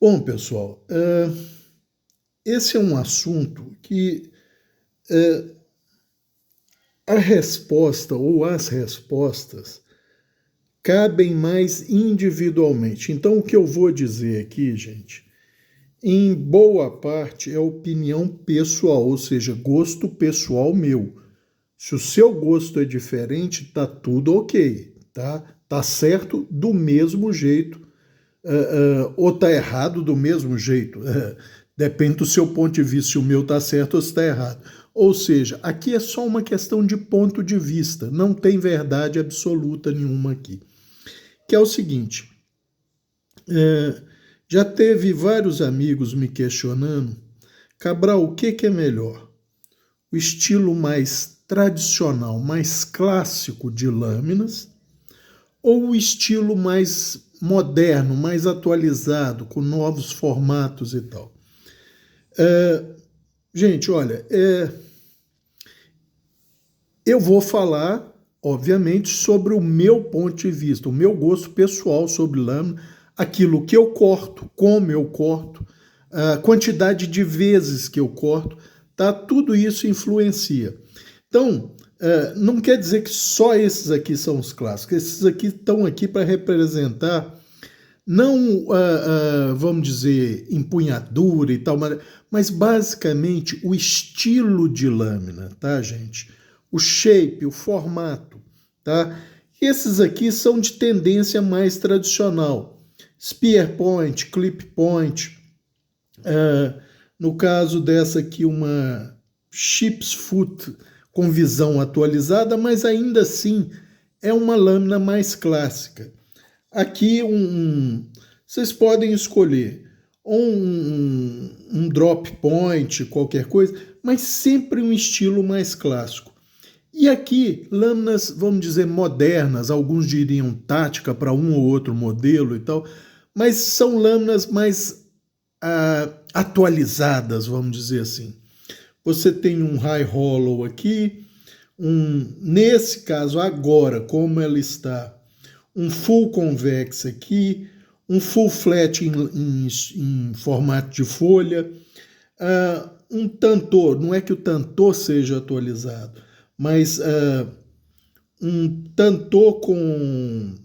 Bom, pessoal, esse é um assunto que a resposta ou as respostas cabem mais individualmente. Então, o que eu vou dizer aqui, gente, em boa parte é opinião pessoal, ou seja, gosto pessoal meu. Se o seu gosto é diferente, tá tudo ok, tá? Tá certo do mesmo jeito, ou tá errado do mesmo jeito. Depende do seu ponto de vista, se o meu tá certo ou se está errado. Ou seja, aqui é só uma questão de ponto de vista, não tem verdade absoluta nenhuma aqui. Que é o seguinte, já teve vários amigos me questionando, Cabral, o que é melhor? O estilo mais tradicional, mais clássico de lâminas, ou o estilo mais moderno, mais atualizado, com novos formatos e tal? Gente, olha, eu vou falar, obviamente, sobre o meu ponto de vista, o meu gosto pessoal sobre lâmina, aquilo que eu corto, como eu corto, a quantidade de vezes que eu corto, tá? Tudo isso influencia. Então, não quer dizer que só esses aqui são os clássicos. Esses aqui estão aqui para representar não, vamos dizer, empunhadura e tal, mas basicamente o estilo de lâmina, tá, gente? O shape, o formato, tá? Esses aqui são de tendência mais tradicional. Spear point, clip point. No caso dessa aqui, uma ship's foot com visão atualizada, mas ainda assim é uma lâmina mais clássica. Aqui vocês podem escolher um drop point, qualquer coisa, mas sempre um estilo mais clássico. E aqui, lâminas, vamos dizer, modernas, alguns diriam tática para um ou outro modelo e tal, mas são lâminas mais atualizadas, vamos dizer assim. Você tem um high hollow aqui, nesse caso agora, como ela está, um full convex aqui, um full flat em formato de folha, um tantor, não é que o tantor seja atualizado, mas um tantor com...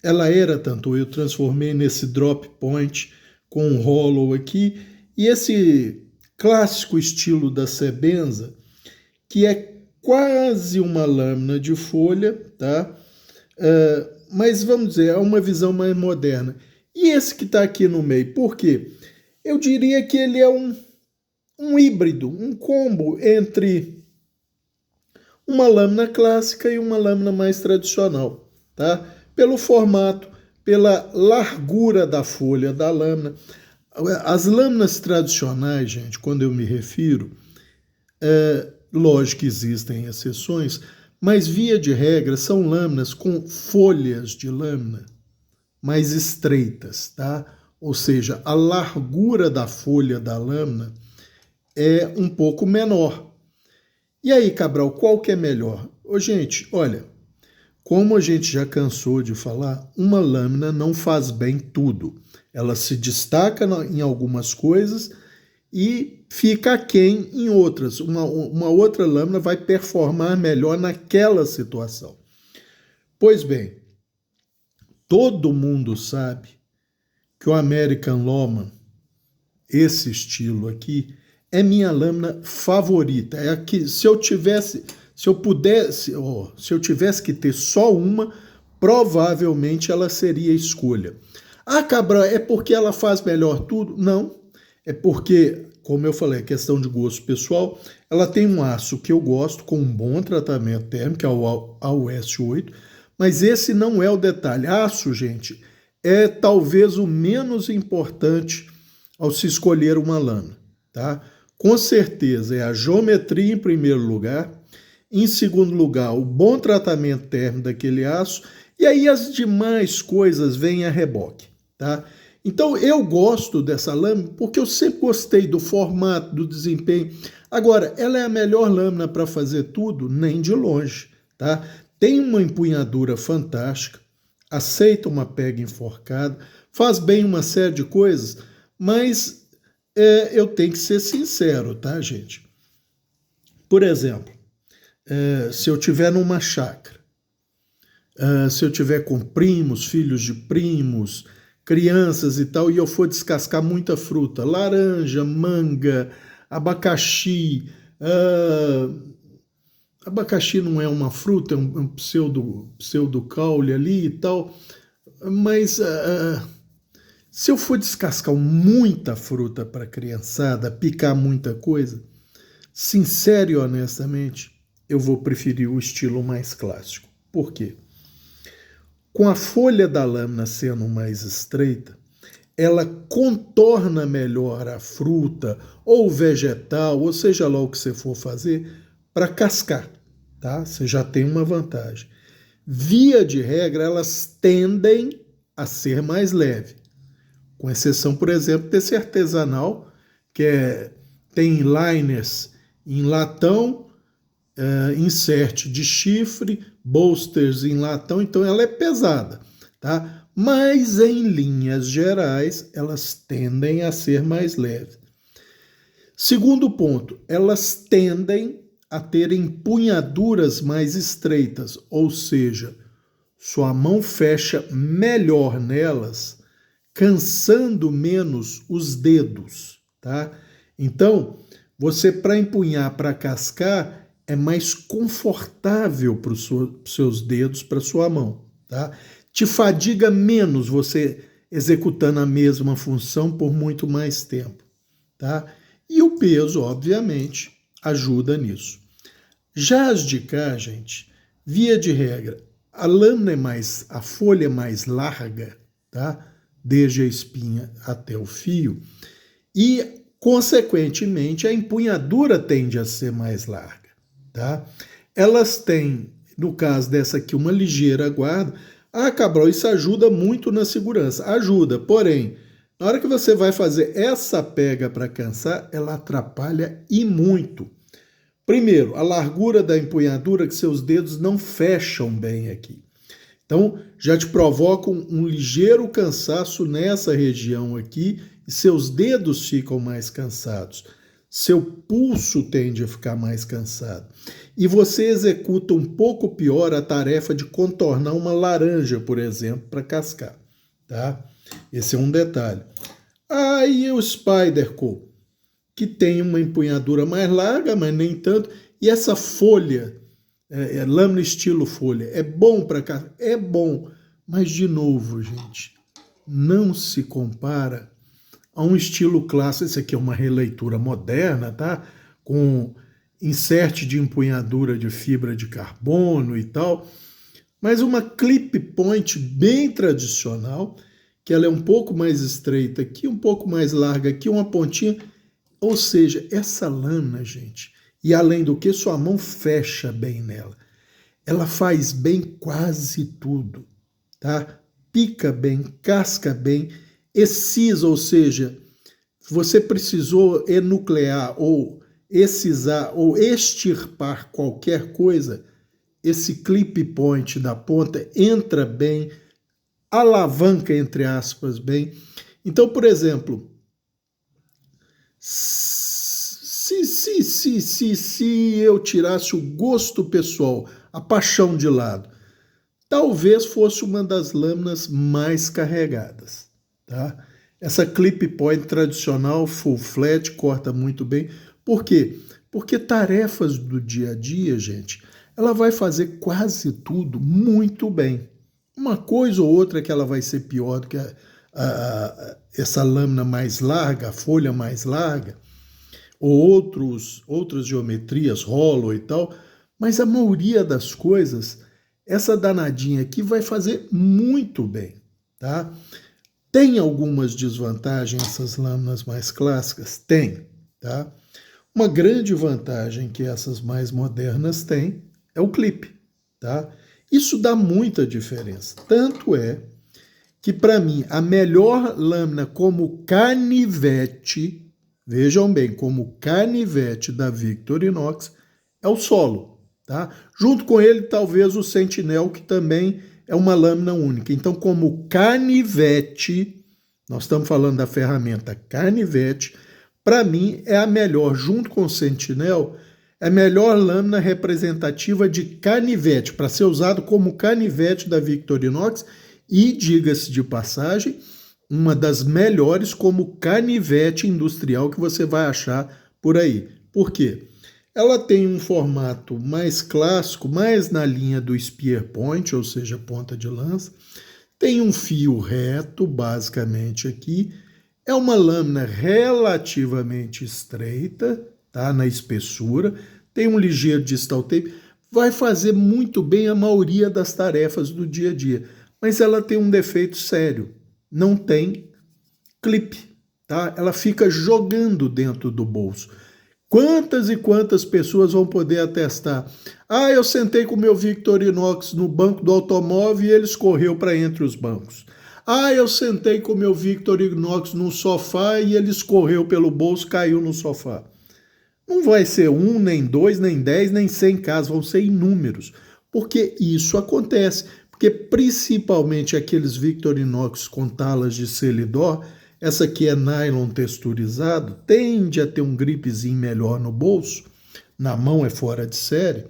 Ela era tantor, eu transformei nesse drop point com um hollow aqui, e esse clássico estilo da Sebenza, que é quase uma lâmina de folha, tá? Mas vamos dizer, é uma visão mais moderna. E esse que está aqui no meio, por quê? Eu diria que ele é um híbrido, um combo entre uma lâmina clássica e uma lâmina mais tradicional, tá? Pelo formato, pela largura da folha da lâmina. As lâminas tradicionais, gente, quando eu me refiro, lógico que existem exceções, mas via de regra são lâminas com folhas de lâmina mais estreitas, tá? Ou seja, a largura da folha da lâmina é um pouco menor. E aí, Cabral, qual que é melhor? Gente, olha, como a gente já cansou de falar, uma lâmina não faz bem tudo. Ela se destaca em algumas coisas e fica aquém em outras. Uma outra lâmina vai performar melhor naquela situação. Pois bem, todo mundo sabe que o American Lawman, esse estilo aqui, é minha lâmina favorita. É a que, se eu tivesse que ter só uma, provavelmente ela seria a escolha. Ah, Cabral, é porque ela faz melhor tudo? Não. É porque, como eu falei, é questão de gosto pessoal, ela tem um aço que eu gosto, com um bom tratamento térmico, que é o AUS8, mas esse não é o detalhe. Aço, gente, é talvez o menos importante ao se escolher uma lâmina, tá? Com certeza é a geometria em primeiro lugar, em segundo lugar o bom tratamento térmico daquele aço, e aí as demais coisas vêm a reboque, tá? Então eu gosto dessa lâmina porque eu sempre gostei do formato, do desempenho. Agora, ela é a melhor lâmina para fazer tudo? Nem de longe, tá? Tem uma empunhadura fantástica, aceita uma pega enforcada, faz bem uma série de coisas, mas eu tenho que ser sincero, tá, gente? Por exemplo, se eu tiver numa chácara, se eu tiver com primos, filhos de primos, crianças e tal, e eu for descascar muita fruta, laranja, manga, abacaxi, abacaxi não é uma fruta, é um pseudo-caule ali e tal, mas se eu for descascar muita fruta para a criançada, picar muita coisa, sincero e honestamente, eu vou preferir o estilo mais clássico. Por quê? Com a folha da lâmina sendo mais estreita, ela contorna melhor a fruta ou o vegetal, ou seja lá o que você for fazer, para cascar, tá? Você já tem uma vantagem. Via de regra, elas tendem a ser mais leve, com exceção, por exemplo, desse artesanal, que tem liners em latão, insert de chifre, bolsters em latão, então ela é pesada, tá? Mas em linhas gerais, elas tendem a ser mais leves. Segundo ponto, elas tendem a ter empunhaduras mais estreitas, ou seja, sua mão fecha melhor nelas, cansando menos os dedos, tá? Então, você para empunhar, para cascar, é mais confortável para os seus dedos, para sua mão, tá? Te fadiga menos você executando a mesma função por muito mais tempo, tá? E o peso, obviamente, ajuda nisso. Já as de cá, gente, via de regra, a lâmina a folha é mais larga, tá? Desde a espinha até o fio, e, consequentemente, a empunhadura tende a ser mais larga, tá? Elas têm, no caso dessa aqui, uma ligeira guarda. Ah, Cabral, isso ajuda muito na segurança. Ajuda, porém, na hora que você vai fazer essa pega para cansar, ela atrapalha e muito. Primeiro, a largura da empunhadura, que seus dedos não fecham bem aqui. Então, já te provoca um ligeiro cansaço nessa região aqui e seus dedos ficam mais cansados. Seu pulso tende a ficar mais cansado. E você executa um pouco pior a tarefa de contornar uma laranja, por exemplo, para cascar, tá? Esse é um detalhe. Aí o Spyderco, que tem uma empunhadura mais larga, mas nem tanto, e essa folha, lâmina estilo folha, é bom para cascar? É bom, mas de novo, gente, não se compara a um estilo clássico. Esse aqui é uma releitura moderna, tá? Com insert de empunhadura de fibra de carbono e tal, mas uma clip point bem tradicional, que ela é um pouco mais estreita aqui, um pouco mais larga aqui, uma pontinha, ou seja, essa lâmina, gente, e além do que, sua mão fecha bem nela. Ela faz bem quase tudo, tá? Pica bem, casca bem, excisa, ou seja, você precisou enuclear ou excisar ou extirpar qualquer coisa, esse clip point da ponta entra bem, alavanca, entre aspas, bem. Então, por exemplo, se eu tirasse o gosto pessoal, a paixão de lado, talvez fosse uma das lâminas mais carregadas, tá? Essa clip point tradicional, full flat, corta muito bem. Por quê? Porque tarefas do dia a dia, gente, ela vai fazer quase tudo muito bem. Uma coisa ou outra que ela vai ser pior do que essa lâmina mais larga, a folha mais larga, ou outras geometrias, hollow e tal, mas a maioria das coisas, essa danadinha aqui vai fazer muito bem, tá? Tem algumas desvantagens essas lâminas mais clássicas? Tem, tá? Uma grande vantagem que essas mais modernas têm é o clipe, tá? Isso dá muita diferença. Tanto é que, para mim, a melhor lâmina como canivete, vejam bem, como canivete da Victorinox é o Solo, tá? Junto com ele, talvez o Sentinel, que também é uma lâmina única. Então, como canivete, nós estamos falando da ferramenta canivete, para mim é a melhor, junto com o Sentinel, é a melhor lâmina representativa de canivete, para ser usado como canivete da Victorinox e, diga-se de passagem, uma das melhores como canivete industrial que você vai achar por aí. Por quê? Ela tem um formato mais clássico, mais na linha do spear point, ou seja, ponta de lança. Tem um fio reto, basicamente aqui. É uma lâmina relativamente estreita, tá? Na espessura. Tem um ligeiro distal tape. Vai fazer muito bem a maioria das tarefas do dia a dia. Mas ela tem um defeito sério. Não tem clipe, tá? Ela fica jogando dentro do bolso. Quantas e quantas pessoas vão poder atestar? Ah, eu sentei com o meu Victorinox no banco do automóvel e ele escorreu para entre os bancos. Ah, eu sentei com o meu Victorinox no sofá e ele escorreu pelo bolso, caiu no sofá. Não vai ser um, nem dois, nem 10, nem 100 casos, vão ser inúmeros. Porque isso acontece. Porque principalmente aqueles Victorinox com talas de selidor, essa aqui é nylon texturizado, tende a ter um gripezinho melhor no bolso, na mão é fora de série,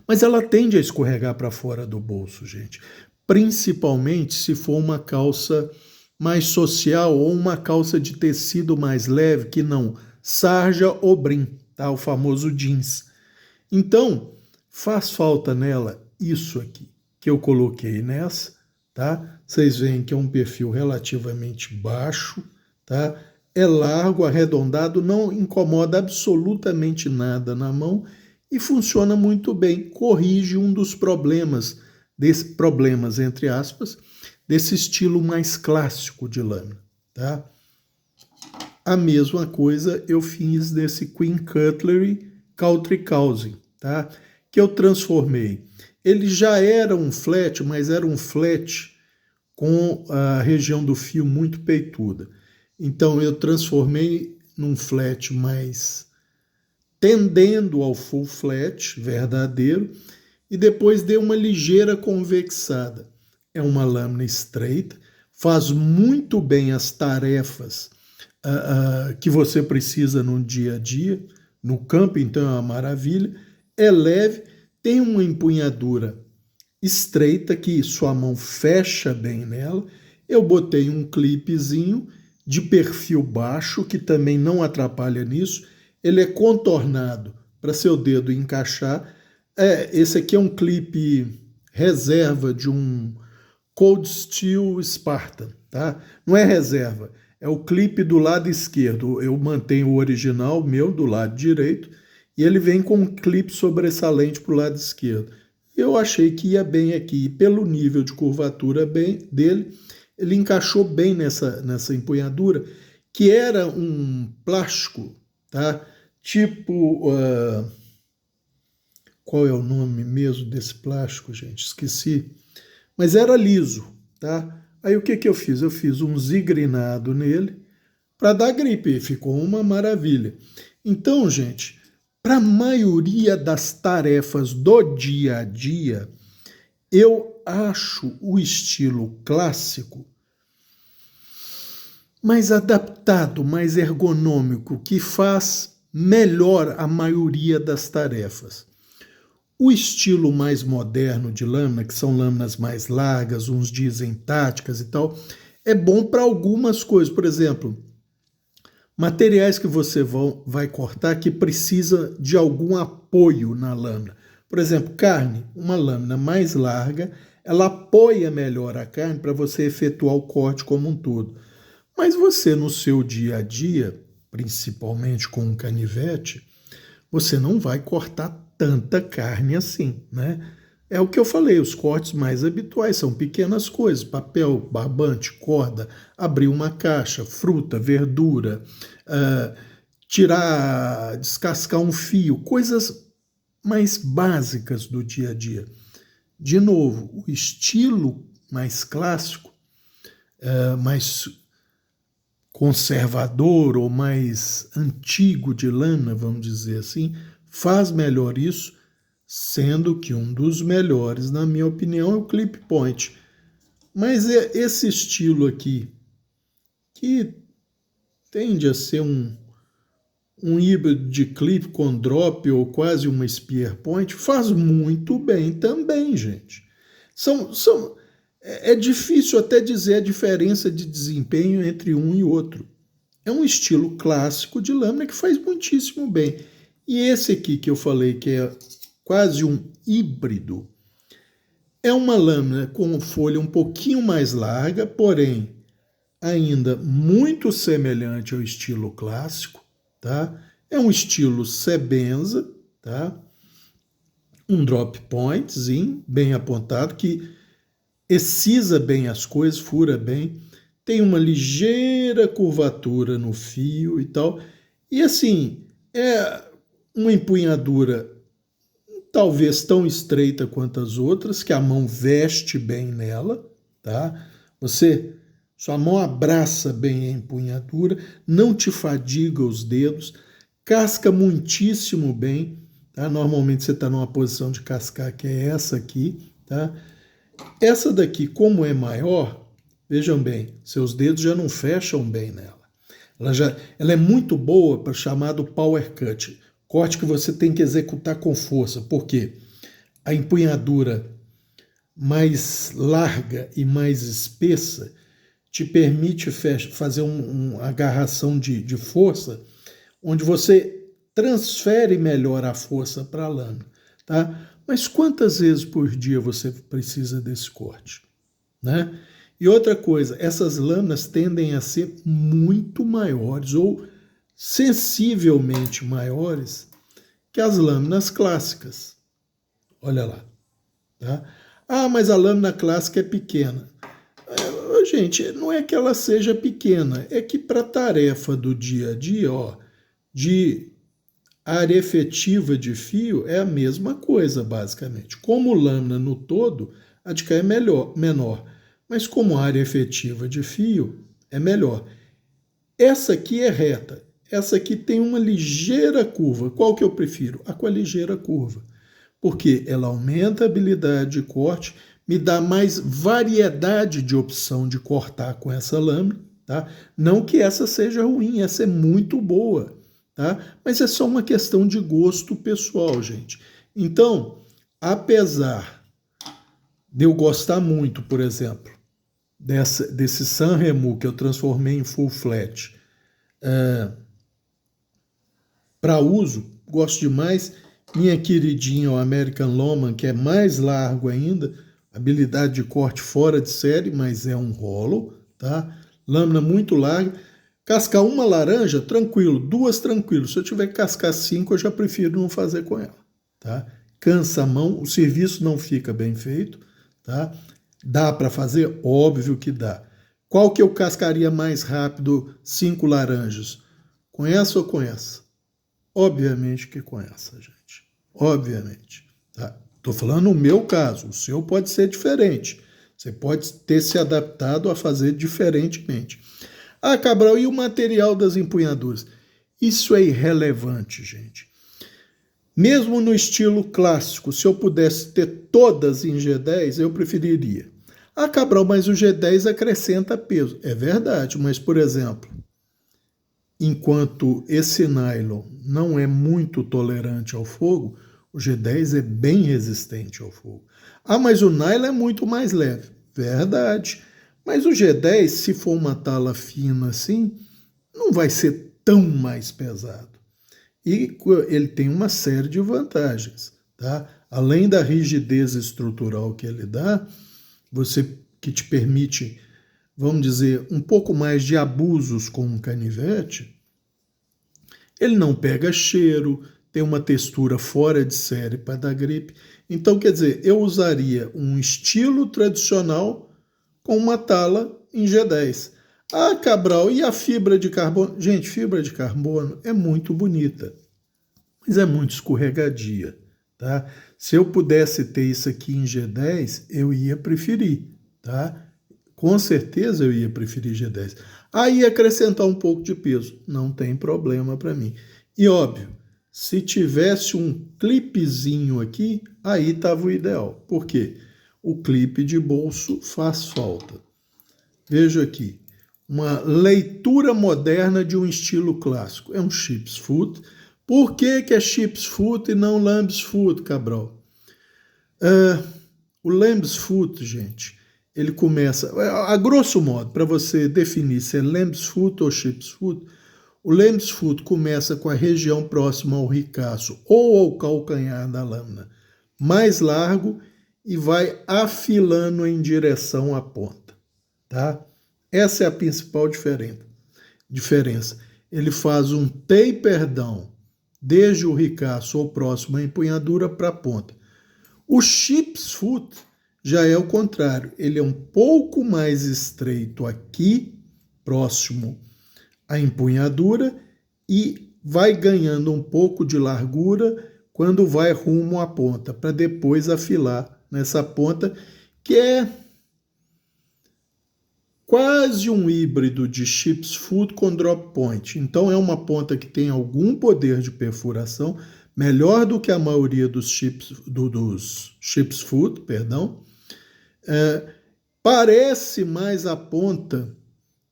mas ela tende a escorregar para fora do bolso, gente. Principalmente se for uma calça mais social ou uma calça de tecido mais leve, que não sarja ou brim, tá? O famoso jeans. Então, faz falta nela isso aqui, que eu coloquei nessa, tá? Vocês veem que é um perfil relativamente baixo, tá? É largo, arredondado, não incomoda absolutamente nada na mão e funciona muito bem. Corrige um dos problemas, entre aspas, desse estilo mais clássico de lâmina, tá? A mesma coisa eu fiz desse Queen Cutlery Country Causing, tá? Que eu transformei. Ele já era um flat, mas era um flat com a região do fio muito peituda. Então eu transformei num flat mais tendendo ao full flat verdadeiro e depois dei uma ligeira convexada. É uma lâmina estreita, faz muito bem as tarefas que você precisa no dia a dia, no campo então é uma maravilha, é leve, tem uma empunhadura estreita que sua mão fecha bem nela. Eu botei um clipezinho de perfil baixo que também não atrapalha nisso. Ele é contornado para seu dedo encaixar. Esse aqui é um clipe reserva de um Cold Steel Spartan, tá? Não é reserva, é o clipe do lado esquerdo. Eu mantenho o original meu do lado direito e ele vem com um clipe sobressalente para o lado esquerdo. Eu achei que ia bem aqui, e pelo nível de curvatura dele, ele encaixou bem nessa empunhadura, que era um plástico, tá? Tipo, qual é o nome mesmo desse plástico, gente? Esqueci. Mas era liso, tá? Aí o que eu fiz? Eu fiz um zigrinado nele para dar gripe, ficou uma maravilha. Então, gente, para a maioria das tarefas do dia a dia, eu acho o estilo clássico mais adaptado, mais ergonômico, que faz melhor a maioria das tarefas. O estilo mais moderno de lâmina, que são lâminas mais largas, uns dizem táticas e tal, é bom para algumas coisas. Por exemplo, materiais que você vai cortar que precisa de algum apoio na lâmina. Por exemplo, carne, uma lâmina mais larga, ela apoia melhor a carne para você efetuar o corte como um todo. Mas você, no seu dia a dia, principalmente com um canivete, você não vai cortar tanta carne assim, né? É o que eu falei, os cortes mais habituais são pequenas coisas, papel, barbante, corda, abrir uma caixa, fruta, verdura, descascar um fio, coisas mais básicas do dia a dia. De novo, o estilo mais clássico, mais conservador ou mais antigo de lâmina, vamos dizer assim, faz melhor isso, sendo que um dos melhores, na minha opinião, é o clip point. Mas esse estilo aqui, que tende a ser um híbrido de clip com drop ou quase uma spear point, faz muito bem também, gente. É difícil até dizer a diferença de desempenho entre um e outro. É um estilo clássico de lâmina que faz muitíssimo bem. E esse aqui que eu falei que é quase um híbrido, é uma lâmina com folha um pouquinho mais larga, porém ainda muito semelhante ao estilo clássico, tá? É um estilo sebenza, tá? Um drop pointzinho bem apontado que excisa bem as coisas, fura bem, tem uma ligeira curvatura no fio e tal. E assim, é uma empunhadura talvez tão estreita quanto as outras, que a mão veste bem nela, tá? Sua mão abraça bem a empunhadura, não te fadiga os dedos, casca muitíssimo bem, tá? Normalmente você está numa posição de cascar, que é essa aqui, tá? Essa daqui, como é maior, vejam bem, seus dedos já não fecham bem nela. Ela é muito boa para chamado power cut, corte que você tem que executar com força. Por quê? A empunhadura mais larga e mais espessa te permite fazer uma agarração de força, onde você transfere melhor a força para a lâmina, tá? Mas quantas vezes por dia você precisa desse corte, né? E outra coisa, essas lâminas tendem a ser muito maiores ou sensivelmente maiores que as lâminas clássicas. Olha lá, tá? Ah, mas a lâmina clássica é pequena. Gente, não é que ela seja pequena, é que para a tarefa do dia a dia, ó, de área efetiva de fio, é a mesma coisa, basicamente. Como lâmina no todo, a de cá é menor, mas como área efetiva de fio, é melhor. Essa aqui é reta, essa aqui tem uma ligeira curva. Qual que eu prefiro? A com a ligeira curva, porque ela aumenta a habilidade de corte, me dá mais variedade de opção de cortar com essa lâmina, tá? Não que essa seja ruim, essa é muito boa, tá? Mas é só uma questão de gosto pessoal, gente. Então, apesar de eu gostar muito, por exemplo, desse Sanremo que eu transformei em full flat para uso, gosto demais. Minha queridinha, o American Longman, que é mais largo ainda, habilidade de corte fora de série, mas é um hollow, tá? Lâmina muito larga. Cascar uma laranja, tranquilo. Duas, tranquilo. Se eu tiver que cascar 5, eu já prefiro não fazer com ela, tá? Cansa a mão, o serviço não fica bem feito, tá? Dá para fazer? Óbvio que dá. Qual que eu cascaria mais rápido 5 laranjas? Com essa ou com essa? Obviamente que com essa, gente. Obviamente. Tá? Estou falando no meu caso. O seu pode ser diferente. Você pode ter se adaptado a fazer diferentemente. Ah, Cabral, e o material das empunhaduras? Isso é irrelevante, gente. Mesmo no estilo clássico, se eu pudesse ter todas em G10, eu preferiria. Ah, Cabral, mas o G10 acrescenta peso. É verdade, mas, por exemplo, enquanto esse nylon não é muito tolerante ao fogo, o G10 é bem resistente ao fogo. Ah, mas o nylon é muito mais leve. Verdade. Mas o G10, se for uma tala fina assim, não vai ser tão mais pesado. E ele tem uma série de vantagens, tá? Além da rigidez estrutural que ele dá, que te permite, vamos dizer, um pouco mais de abusos com um canivete, ele não pega cheiro, tem uma textura fora de série para dar gripe. Então, quer dizer, eu usaria um estilo tradicional com uma tala em G10. Ah, Cabral, e a fibra de carbono? Gente, fibra de carbono é muito bonita, mas é muito escorregadia, tá? Se eu pudesse ter isso aqui em G10, eu ia preferir, tá? Com certeza eu ia preferir G10. Aí acrescentar um pouco de peso, não tem problema para mim. E óbvio, se tivesse um clipezinho aqui, aí estava o ideal. Por quê? O clipe de bolso faz falta. Veja aqui, uma leitura moderna de um estilo clássico. É um chips foot. Por que é chips foot e não lamb's foot, Cabral? O lamb's foot, gente, ele começa, a grosso modo, para você definir se é lamb's foot ou chips foot, o lamb's foot começa com a região próxima ao ricaço ou ao calcanhar da lâmina mais largo e vai afilando em direção à ponta, tá? Essa é a principal diferença. Ele faz um taper down desde o ricaço ou próximo à empunhadura para a ponta. O chips foot já é o contrário, ele é um pouco mais estreito aqui, próximo à empunhadura, e vai ganhando um pouco de largura quando vai rumo à ponta, para depois afilar nessa ponta, que é quase um híbrido de chips foot com drop point. Então é uma ponta que tem algum poder de perfuração, melhor do que a maioria dos chips foot, perdão. Parece mais a ponta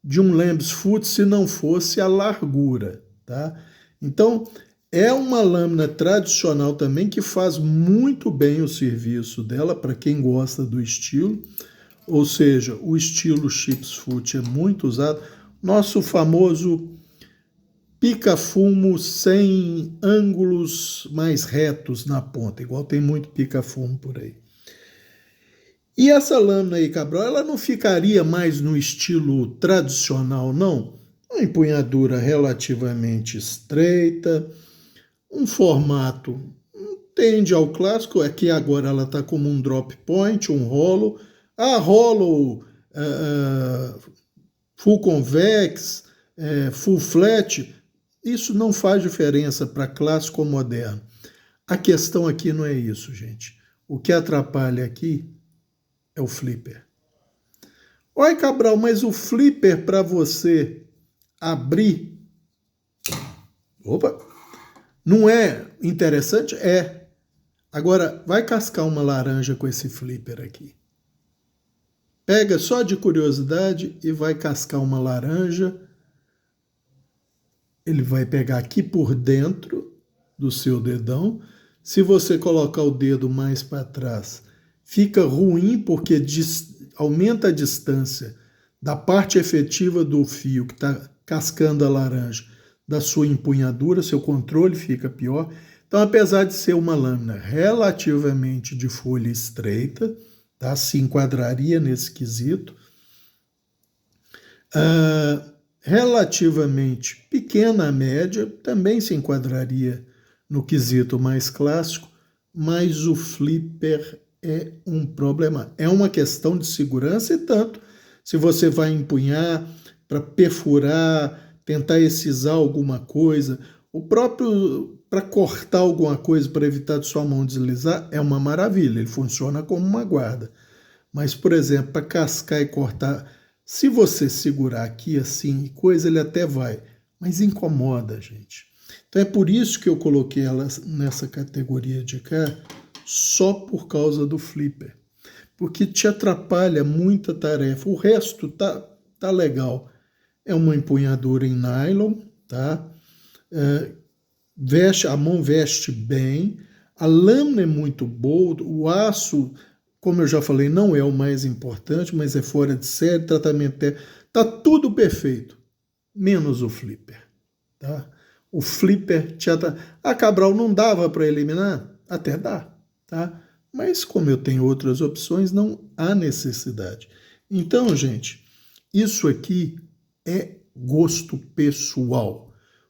de um lamb's foot se não fosse a largura, tá? Então é uma lâmina tradicional também que faz muito bem o serviço dela para quem gosta do estilo. Ou seja, o estilo chips foot é muito usado. Nosso famoso pica-fumo sem ângulos mais retos na ponta, igual tem muito pica-fumo por aí. E essa lâmina aí, Cabral, ela não ficaria mais no estilo tradicional, não? Uma empunhadura relativamente estreita, um formato tende ao clássico, aqui agora ela está como um drop point, um hollow. A hollow, full convex, full flat, isso não faz diferença para clássico ou moderno. A questão aqui não é isso, gente. O que atrapalha aqui é o flipper. Oi, Cabral, mas o flipper para você abrir... Opa! Não é interessante? É. Agora, vai cascar uma laranja com esse flipper aqui. Pega só de curiosidade e vai cascar uma laranja. Ele vai pegar aqui por dentro do seu dedão. Se você colocar o dedo mais para trás, fica ruim porque aumenta a distância da parte efetiva do fio que está cascando a laranja da sua empunhadura, seu controle fica pior. Então, apesar de ser uma lâmina relativamente de folha estreita, tá? Se enquadraria nesse quesito. Relativamente pequena a média, também se enquadraria no quesito mais clássico, mas o flipper é um problema. É uma questão de segurança e tanto. Se você vai empunhar para perfurar, tentar excisar alguma coisa, o próprio para cortar alguma coisa para evitar de sua mão deslizar, é uma maravilha, ele funciona como uma guarda. Mas, por exemplo, para cascar e cortar, se você segurar aqui assim e coisa, ele até vai, mas incomoda, gente. Então é por isso que eu coloquei ela nessa categoria de cá, só por causa do flipper. Porque te atrapalha muita tarefa. O resto tá legal. É uma empunhadura em nylon, tá? A mão veste bem, a lâmina é muito boa, o aço, como eu já falei, não é o mais importante, mas é fora de série, tratamento tá tudo perfeito, menos o flipper, tá? O flipper Cabral, não dava para eliminar? Até dá, tá? Mas como eu tenho outras opções, não há necessidade. Então, gente, isso aqui é gosto pessoal.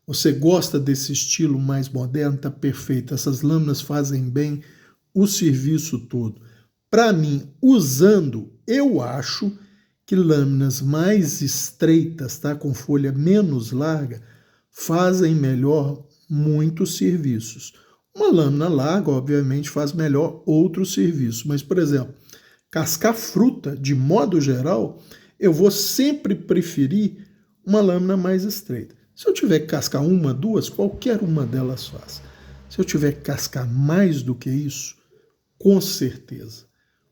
Você gosta desse estilo mais moderno, tá perfeito. Essas lâminas fazem bem o serviço todo. Para mim, usando, eu acho que lâminas mais estreitas, tá, com folha menos larga, fazem melhor muitos serviços. Uma lâmina larga, obviamente, faz melhor outros serviços. Mas, por exemplo, cascar fruta, de modo geral, eu vou sempre preferir uma lâmina mais estreita. Se eu tiver que cascar uma, duas, qualquer uma delas faz. Se eu tiver que cascar mais do que isso, com certeza,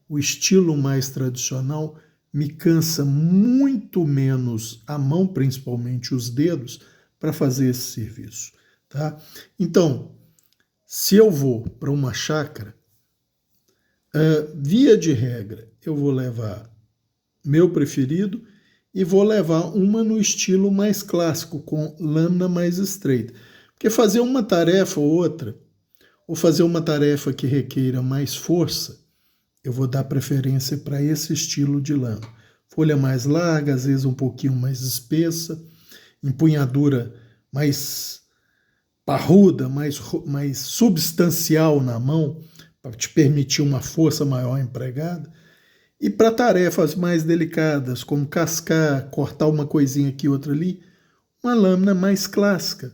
o estilo mais tradicional me cansa muito menos a mão, principalmente os dedos, para fazer esse serviço, tá? Então, se eu vou para uma chácara, via de regra, eu vou levar meu preferido e vou levar uma no estilo mais clássico, com lâmina mais estreita. Porque fazer uma tarefa ou outra, ou fazer uma tarefa que requeira mais força, eu vou dar preferência para esse estilo de lâmina. Folha mais larga, às vezes um pouquinho mais espessa, empunhadura mais parruda, mais substancial na mão, para te permitir uma força maior empregada. E para tarefas mais delicadas, como cascar, cortar uma coisinha aqui, outra ali, uma lâmina mais clássica,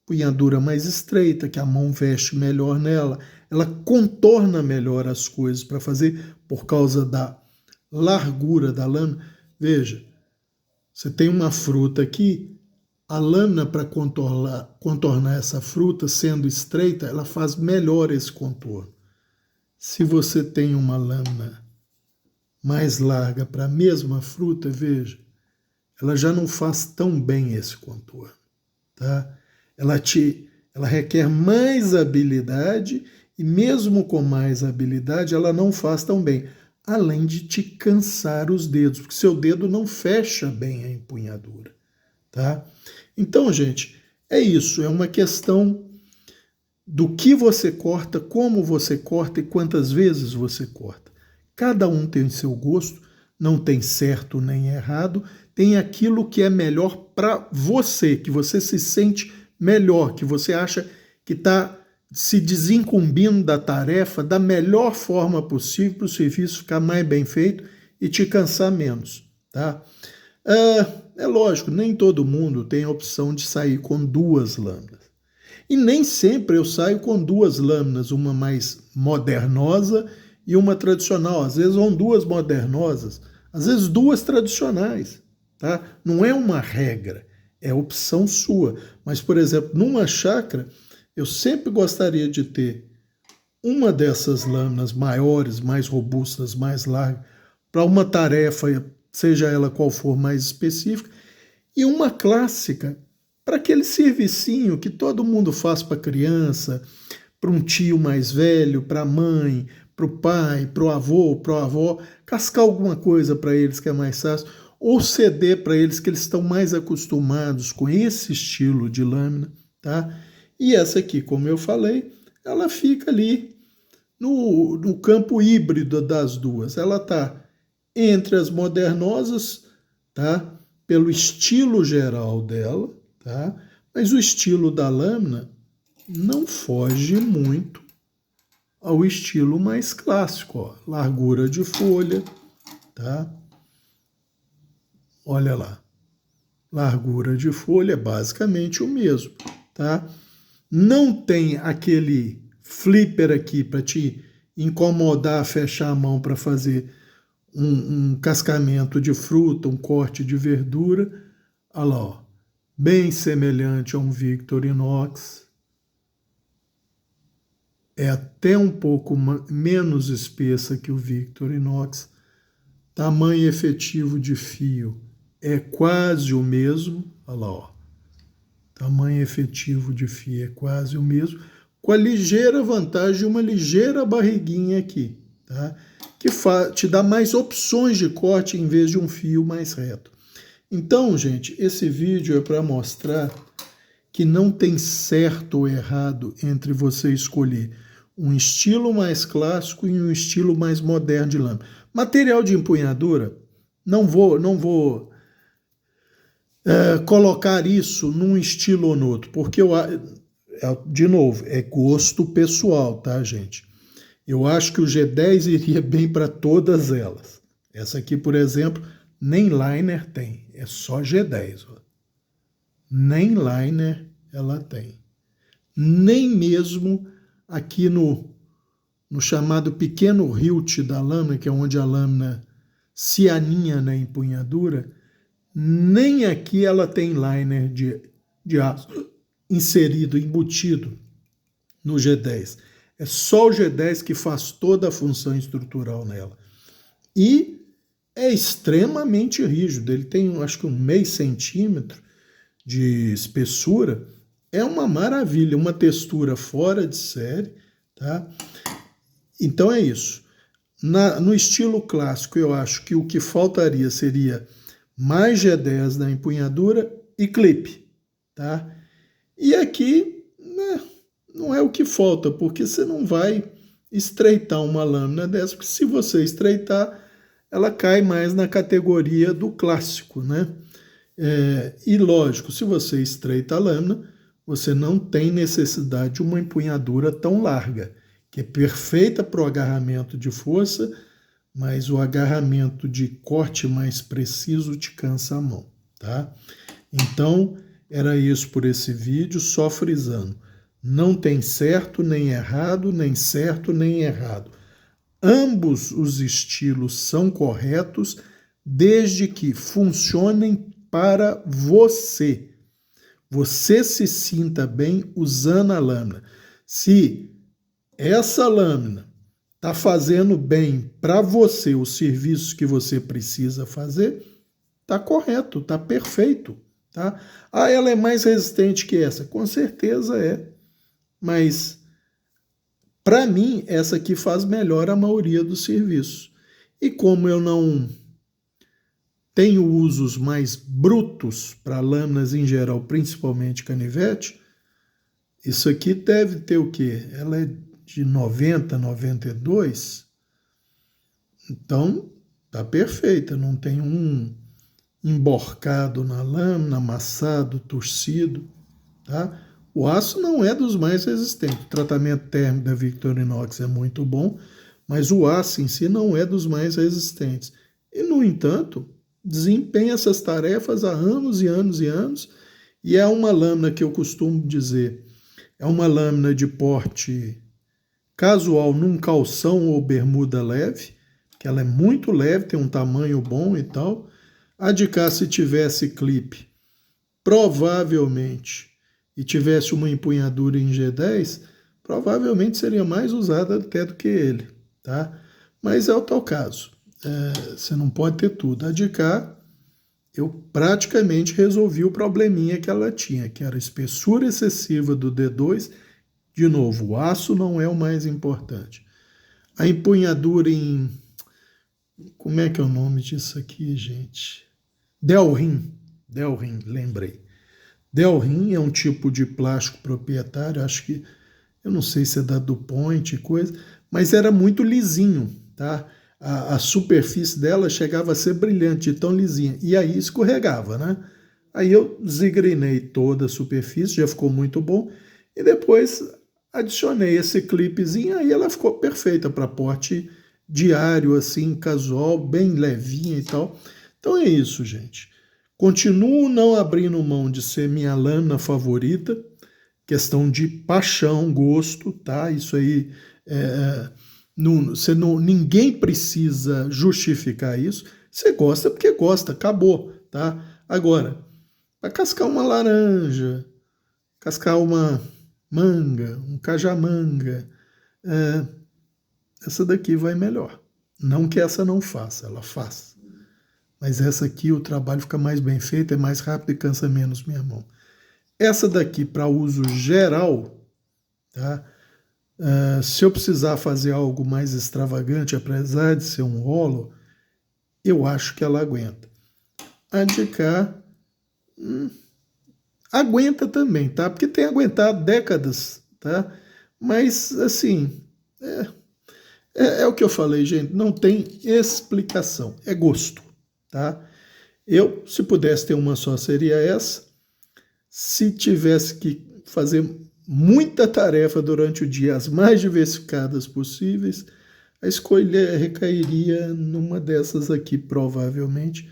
punhadura mais estreita, que a mão veste melhor nela, ela contorna melhor as coisas para fazer por causa da largura da lâmina. Veja, você tem uma fruta aqui, a lâmina para contornar essa fruta, sendo estreita, ela faz melhor esse contorno. Se você tem uma lâmina mais larga para a mesma fruta, veja, ela já não faz tão bem esse contorno, tá? Ela requer mais habilidade e mesmo com mais habilidade, ela não faz tão bem, além de te cansar os dedos, porque seu dedo não fecha bem a empunhadura, tá? Então, gente, é isso, é uma questão do que você corta, como você corta e quantas vezes você corta. Cada um tem seu gosto, não tem certo nem errado, tem aquilo que é melhor para você, que você se sente melhor, que você acha que está se desincumbindo da tarefa da melhor forma possível para o serviço ficar mais bem feito e te cansar menos, tá? É lógico, nem todo mundo tem a opção de sair com duas lâminas. E nem sempre eu saio com duas lâminas, uma mais modernosa e uma tradicional. Às vezes são duas modernosas, às vezes duas tradicionais, tá? Não é uma regra, é opção sua. Mas, por exemplo, numa chácara, eu sempre gostaria de ter uma dessas lâminas maiores, mais robustas, mais largas, para uma tarefa, seja ela qual for mais específica, e uma clássica para aquele servicinho que todo mundo faz para a criança, para um tio mais velho, para a mãe, para o pai, para o avô, para a avó, cascar alguma coisa para eles que é mais fácil, ou ceder para eles que eles estão mais acostumados com esse estilo de lâmina, tá? E essa aqui, como eu falei, ela fica ali no campo híbrido das duas. Ela está entre as modernosas, tá? Pelo estilo geral dela, tá? Mas o estilo da lâmina não foge muito ao estilo mais clássico, ó. Largura de folha, tá? Olha lá. Largura de folha é basicamente o mesmo, tá? Não tem aquele flipper aqui para te incomodar, fechar a mão para fazer um cascamento de fruta, um corte de verdura. Olha lá, ó. Bem semelhante a um Victorinox. É até um pouco menos espessa que o Victorinox. Tamanho efetivo de fio é quase o mesmo. Olha lá, ó. Tamanho efetivo de fio é quase o mesmo, com a ligeira vantagem de uma ligeira barriguinha aqui, tá? Que te dá mais opções de corte em vez de um fio mais reto. Então, gente, esse vídeo é para mostrar que não tem certo ou errado entre você escolher um estilo mais clássico e um estilo mais moderno de lâmina. Material de empunhadura, não vou colocar isso num estilo ou no outro, porque de novo, é gosto pessoal, tá, gente? Eu acho que o G10 iria bem para todas elas. Essa aqui, por exemplo, nem liner tem, é só G10. Ó. Nem liner ela tem. Nem mesmo aqui no chamado pequeno hilt da lâmina, que é onde a lâmina se aninha na empunhadura, nem aqui ela tem liner de aço inserido, embutido no G10. É só o G10 que faz toda a função estrutural nela. E é extremamente rígido, ele tem, acho que 0,5 centímetro de espessura, é uma maravilha, uma textura fora de série, tá? Então é isso. No estilo clássico, eu acho que o que faltaria seria mais G10 na empunhadura e clipe, tá? E aqui, né, não é o que falta, porque você não vai estreitar uma lâmina dessa, porque se você estreitar, ela cai mais na categoria do clássico, né? E lógico, se você estreita a lâmina, você não tem necessidade de uma empunhadura tão larga, que é perfeita para o agarramento de força, mas o agarramento de corte mais preciso te cansa a mão, tá? Então, era isso por esse vídeo, só frisando. Não tem certo nem errado, nem certo nem errado. Ambos os estilos são corretos, desde que funcionem para você. Você se sinta bem usando a lâmina. Se essa lâmina está fazendo bem para você os serviços que você precisa fazer, está correto, está perfeito. Tá? Ah, ela é mais resistente que essa? Com certeza é. Mas, para mim, essa aqui faz melhor a maioria dos serviços. E como eu não tenho usos mais brutos para lâminas em geral, principalmente canivete, isso aqui deve ter o quê? Ela é de 90, 92, então tá perfeita, não tem um emborcado na lâmina, amassado, torcido, tá? O aço não é dos mais resistentes. O tratamento térmico da Victorinox é muito bom, mas o aço em si não é dos mais resistentes. E, no entanto, desempenha essas tarefas há anos e anos e anos, e é uma lâmina que eu costumo dizer, é uma lâmina de porte casual num calção ou bermuda leve, que ela é muito leve, tem um tamanho bom e tal. A de cá, se tivesse clipe, provavelmente, e tivesse uma empunhadura em G10, provavelmente seria mais usada até do que ele, tá? Mas é o tal caso. Você não pode ter tudo. A de cá, eu praticamente resolvi o probleminha que ela tinha, que era a espessura excessiva do D2. De novo, o aço não é o mais importante. A empunhadura em... Como é que é o nome disso aqui, gente? Delrin. Delrin, lembrei. Delrin é um tipo de plástico proprietário, acho que, eu não sei se é da DuPont e coisa, mas era muito lisinho, tá? A superfície dela chegava a ser brilhante, de tão lisinha, e aí escorregava, né? Aí eu zigrinei toda a superfície, já ficou muito bom, e depois adicionei esse clipezinho, aí ela ficou perfeita para porte diário, assim, casual, bem levinha e tal. Então é isso, gente. Continuo não abrindo mão de ser minha lâmina favorita, questão de paixão, gosto, tá? Isso aí, ninguém precisa justificar isso. Você gosta porque gosta, acabou, tá? Agora, para cascar uma laranja, cascar uma manga, um cajamanga, essa daqui vai melhor. Não que essa não faça, ela faz. Mas essa aqui o trabalho fica mais bem feito, é mais rápido e cansa menos minha mão. Essa daqui para uso geral, tá? Se eu precisar fazer algo mais extravagante, apesar de ser um rolo, eu acho que ela aguenta. A de cá aguenta também, tá? Porque tem aguentado décadas, tá? Mas, assim, é o que eu falei, gente, não tem explicação, é gosto, tá? Eu, se pudesse ter uma só, seria essa. Se tivesse que fazer muita tarefa durante o dia, as mais diversificadas possíveis, a escolha recairia numa dessas aqui, provavelmente.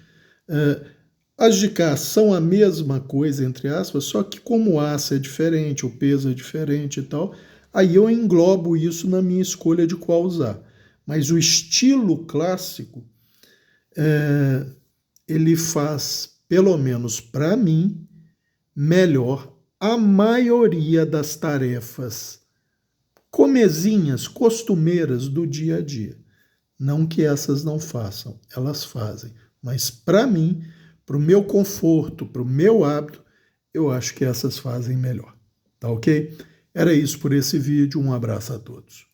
As de cá são a mesma coisa, entre aspas, só que como o aço é diferente, o peso é diferente e tal, aí eu englobo isso na minha escolha de qual usar. Mas o estilo clássico, ele faz, pelo menos para mim, melhor a maioria das tarefas comezinhas, costumeiras do dia a dia. Não que essas não façam, elas fazem. Mas para mim, para o meu conforto, para o meu hábito, eu acho que essas fazem melhor. Tá ok? Era isso por esse vídeo. Um abraço a todos.